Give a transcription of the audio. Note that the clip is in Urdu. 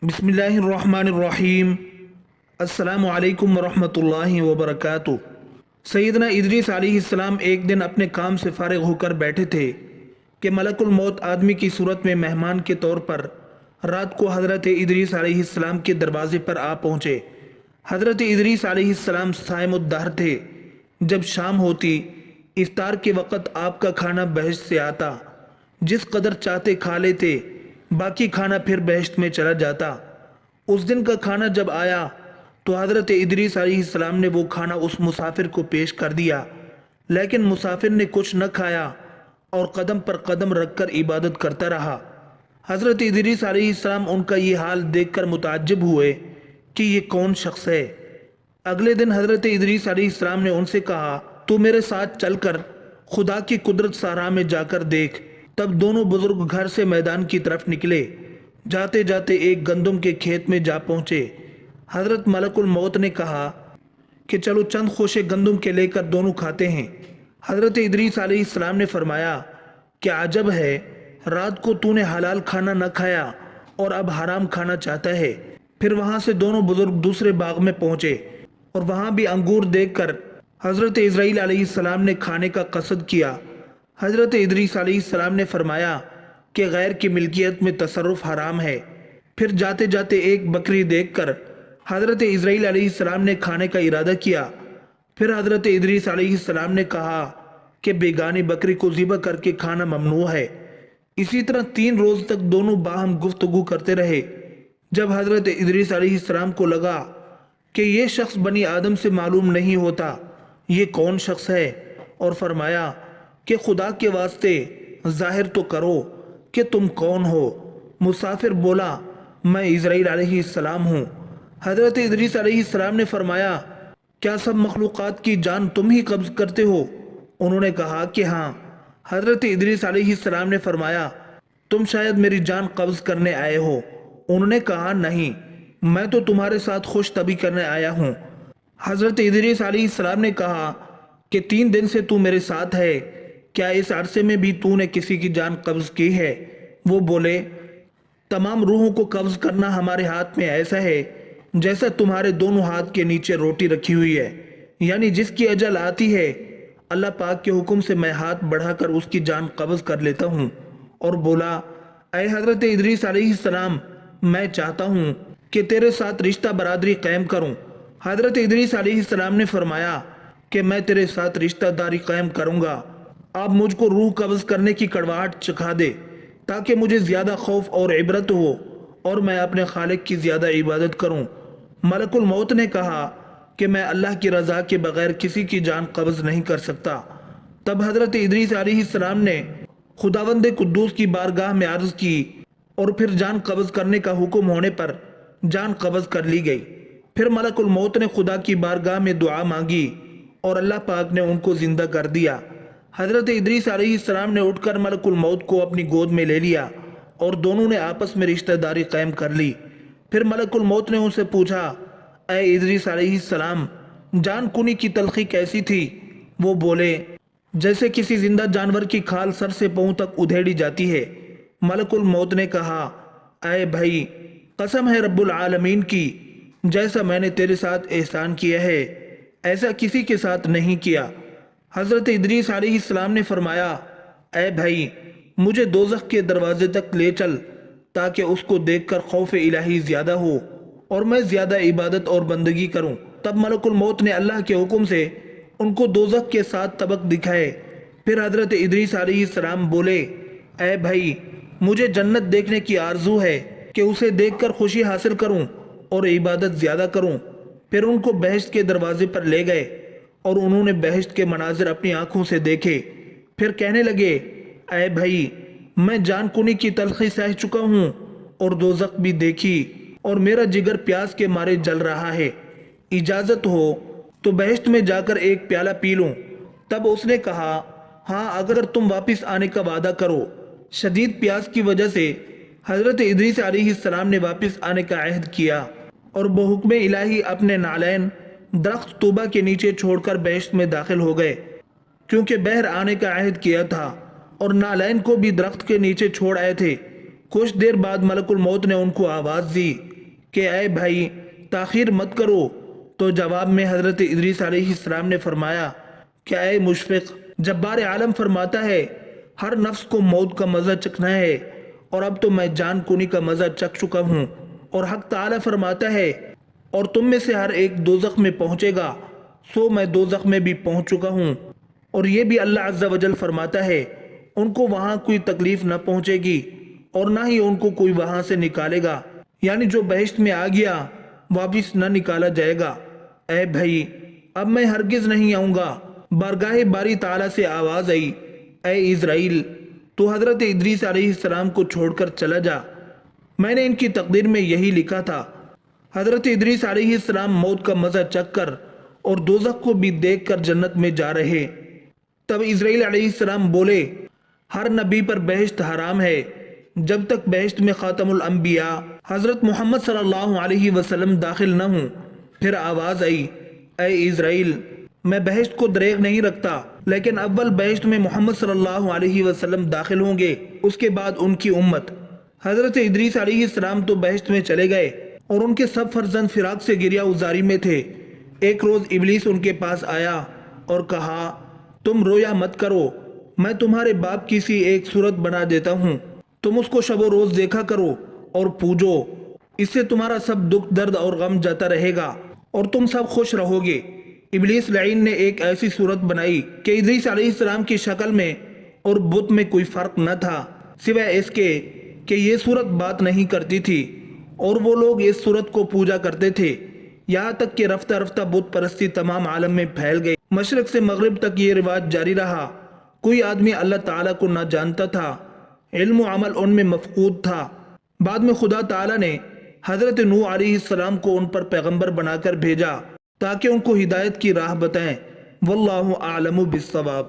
بسم اللہ الرحمن الرحیم۔ السلام علیکم ورحمۃ اللہ وبرکاتہ۔ سیدنا ادریس علیہ السلام ایک دن اپنے کام سے فارغ ہو کر بیٹھے تھے کہ ملک الموت آدمی کی صورت میں مہمان کے طور پر رات کو حضرت ادریس علیہ السلام کے دروازے پر آ پہنچے۔ حضرت ادریس علیہ السلام صائم الدہر تھے۔ جب شام ہوتی، افطار کے وقت آپ کا کھانا بہشت سے آتا، جس قدر چاہتے کھا لیتے، باقی کھانا پھر بہشت میں چلا جاتا۔ اس دن کا کھانا جب آیا تو حضرت ادریس علیہ السلام نے وہ کھانا اس مسافر کو پیش کر دیا، لیکن مسافر نے کچھ نہ کھایا اور قدم پر قدم رکھ کر عبادت کرتا رہا۔ حضرت ادریس علیہ السلام ان کا یہ حال دیکھ کر متعجب ہوئے کہ یہ کون شخص ہے۔ اگلے دن حضرت ادریس علیہ السلام نے ان سے کہا، تو میرے ساتھ چل کر خدا کی قدرت صحرا میں جا کر دیکھ۔ تب دونوں بزرگ گھر سے میدان کی طرف نکلے۔ جاتے جاتے ایک گندم کے کھیت میں جا پہنچے۔ حضرت ملک الموت نے کہا کہ چلو چند خوشے گندم کے لے کر دونوں کھاتے ہیں۔ حضرت ادریس علیہ السلام نے فرمایا کہ عجب ہے، رات کو تو نے حلال کھانا نہ کھایا اور اب حرام کھانا چاہتا ہے۔ پھر وہاں سے دونوں بزرگ دوسرے باغ میں پہنچے اور وہاں بھی انگور دیکھ کر حضرت اسرائیل علیہ السلام نے کھانے کا قصد کیا۔ حضرت ادریس علیہ السلام نے فرمایا کہ غیر کی ملکیت میں تصرف حرام ہے۔ پھر جاتے جاتے ایک بکری دیکھ کر حضرت اسرائیل علیہ السلام نے کھانے کا ارادہ کیا۔ پھر حضرت ادریس علیہ السلام نے کہا کہ بیگانی بکری کو ذبح کر کے کھانا ممنوع ہے۔ اسی طرح 3 روز تک دونوں باہم گفتگو کرتے رہے۔ جب حضرت ادریس علیہ السلام کو لگا کہ یہ شخص بنی آدم سے معلوم نہیں ہوتا، یہ کون شخص ہے، اور فرمایا کہ خدا کے واسطے ظاہر تو کرو کہ تم کون ہو۔ مسافر بولا، میں اسرائیل علیہ السلام ہوں۔ حضرت ادریس علیہ السلام نے فرمایا، کیا سب مخلوقات کی جان تم ہی قبض کرتے ہو؟ انہوں نے کہا کہ ہاں۔ حضرت ادریس علیہ السلام نے فرمایا، تم شاید میری جان قبض کرنے آئے ہو۔ انہوں نے کہا نہیں، میں تو تمہارے ساتھ خوش طبعی کرنے آیا ہوں۔ حضرت ادریس علیہ السلام نے کہا کہ 3 دن سے تو میرے ساتھ ہے، کیا اس عرصے میں بھی تو نے کسی کی جان قبض کی ہے؟ وہ بولے، تمام روحوں کو قبض کرنا ہمارے ہاتھ میں ایسا ہے جیسا تمہارے دونوں ہاتھ کے نیچے روٹی رکھی ہوئی ہے، یعنی جس کی اجل آتی ہے اللہ پاک کے حکم سے میں ہاتھ بڑھا کر اس کی جان قبض کر لیتا ہوں۔ اور بولا، اے حضرت ادریس علیہ السلام، میں چاہتا ہوں کہ تیرے ساتھ رشتہ برادری قائم کروں۔ حضرت ادریس علیہ السلام نے فرمایا کہ میں تیرے ساتھ رشتہ داری قائم کروں گا، آپ مجھ کو روح قبض کرنے کی کڑواہٹ چکھا دے تاکہ مجھے زیادہ خوف اور عبرت ہو اور میں اپنے خالق کی زیادہ عبادت کروں۔ ملک الموت نے کہا کہ میں اللہ کی رضا کے بغیر کسی کی جان قبض نہیں کر سکتا۔ تب حضرت ادریس علیہ السلام نے خداوند قدوس کی بارگاہ میں عرض کی اور پھر جان قبض کرنے کا حکم ہونے پر جان قبض کر لی گئی۔ پھر ملک الموت نے خدا کی بارگاہ میں دعا مانگی اور اللہ پاک نے ان کو زندہ کر دیا۔ حضرت ادریس علیہ السلام نے اٹھ کر ملک الموت کو اپنی گود میں لے لیا اور دونوں نے آپس میں رشتہ داری قائم کر لی۔ پھر ملک الموت نے ان سے پوچھا، اے ادریس علیہ السلام، جان کنی کی تلخی کیسی تھی؟ وہ بولے، جیسے کسی زندہ جانور کی کھال سر سے پاؤں تک ادھیڑی جاتی ہے۔ ملک الموت نے کہا، اے بھائی، قسم ہے رب العالمین کی، جیسا میں نے تیرے ساتھ احسان کیا ہے ایسا کسی کے ساتھ نہیں کیا۔ حضرت ادریس علیہ السلام نے فرمایا، اے بھائی، مجھے دوزخ کے دروازے تک لے چل تاکہ اس کو دیکھ کر خوف الہی زیادہ ہو اور میں زیادہ عبادت اور بندگی کروں۔ تب ملک الموت نے اللہ کے حکم سے ان کو دوزخ کے 7 طبق دکھائے۔ پھر حضرت ادریس علیہ السلام بولے، اے بھائی، مجھے جنت دیکھنے کی آرزو ہے کہ اسے دیکھ کر خوشی حاصل کروں اور عبادت زیادہ کروں۔ پھر ان کو بہشت کے دروازے پر لے گئے اور انہوں نے بہشت کے مناظر اپنی آنکھوں سے دیکھے۔ پھر کہنے لگے، اے بھائی، میں جان کنی کی تلخی سہ چکا ہوں اور دوزخ بھی دیکھی اور میرا جگر پیاس کے مارے جل رہا ہے، اجازت ہو تو بہشت میں جا کر ایک پیالہ پی لوں۔ تب اس نے کہا، ہاں، اگر تم واپس آنے کا وعدہ کرو۔ شدید پیاس کی وجہ سے حضرت ادریس علیہ السلام نے واپس آنے کا عہد کیا اور بحکم الہی اپنے نعلین درخت طوبہ کے نیچے چھوڑ کر بہشت میں داخل ہو گئے، کیونکہ بہر آنے کا عہد کیا تھا اور نعلین کو بھی درخت کے نیچے چھوڑ آئے تھے۔ کچھ دیر بعد ملک الموت نے ان کو آواز دی کہ اے بھائی تاخیر مت کرو، تو جواب میں حضرت ادریس علیہ السلام نے فرمایا کہ اے مشفق، جبار عالم فرماتا ہے ہر نفس کو موت کا مزہ چکھنا ہے، اور اب تو میں جان کنی کا مزہ چکھ چکا ہوں، اور حق تعالی فرماتا ہے اور تم میں سے ہر ایک دوزخ میں پہنچے گا، سو میں دوزخ میں بھی پہنچ چکا ہوں، اور یہ بھی اللہ عز و جل فرماتا ہے ان کو وہاں کوئی تکلیف نہ پہنچے گی اور نہ ہی ان کو کوئی وہاں سے نکالے گا، یعنی جو بہشت میں آ گیا واپس نہ نکالا جائے گا۔ اے بھائی اب میں ہرگز نہیں آؤں گا۔ بارگاہ باری تعالیٰ سے آواز آئی، اے اسرائیل تو حضرت ادریس علیہ السلام کو چھوڑ کر چلا جا، میں نے ان کی تقدیر میں یہی لکھا تھا۔ حضرت ادریس علیہ السلام موت کا مزہ چکھ کر اور دوزخ کو بھی دیکھ کر جنت میں جا رہے۔ تب اسرائیل علیہ السلام بولے ہر نبی پر بہشت حرام ہے جب تک بہشت میں خاتم الانبیاء حضرت محمد صلی اللہ علیہ وسلم داخل نہ ہوں۔ پھر آواز آئی، اے اسرائیل میں بہشت کو دریغ نہیں رکھتا، لیکن اول بہشت میں محمد صلی اللہ علیہ وسلم داخل ہوں گے، اس کے بعد ان کی امت۔ حضرت ادریس علیہ السلام تو بہشت میں چلے گئے اور ان کے سب فرزند فراق سے گریہ ازاری میں تھے۔ ایک روز ابلیس ان کے پاس آیا اور کہا تم رویا مت کرو، میں تمہارے باپ کی سی ایک صورت بنا دیتا ہوں، تم اس کو شب و روز دیکھا کرو اور پوجو، اس سے تمہارا سب دکھ درد اور غم جاتا رہے گا اور تم سب خوش رہو گے۔ ابلیس لعین نے ایک ایسی صورت بنائی کہ ادریس علیہ السلام کی شکل میں اور بت میں کوئی فرق نہ تھا، سوائے اس کے کہ یہ صورت بات نہیں کرتی تھی، اور وہ لوگ اس صورت کو پوجا کرتے تھے، یہاں تک کہ رفتہ رفتہ بت پرستی تمام عالم میں پھیل گئی۔ مشرق سے مغرب تک یہ رواج جاری رہا، کوئی آدمی اللہ تعالیٰ کو نہ جانتا تھا، علم و عمل ان میں مفقود تھا۔ بعد میں خدا تعالیٰ نے حضرت نوح علیہ السلام کو ان پر پیغمبر بنا کر بھیجا تاکہ ان کو ہدایت کی راہ بتائیں۔ واللہ اعلم بالصواب۔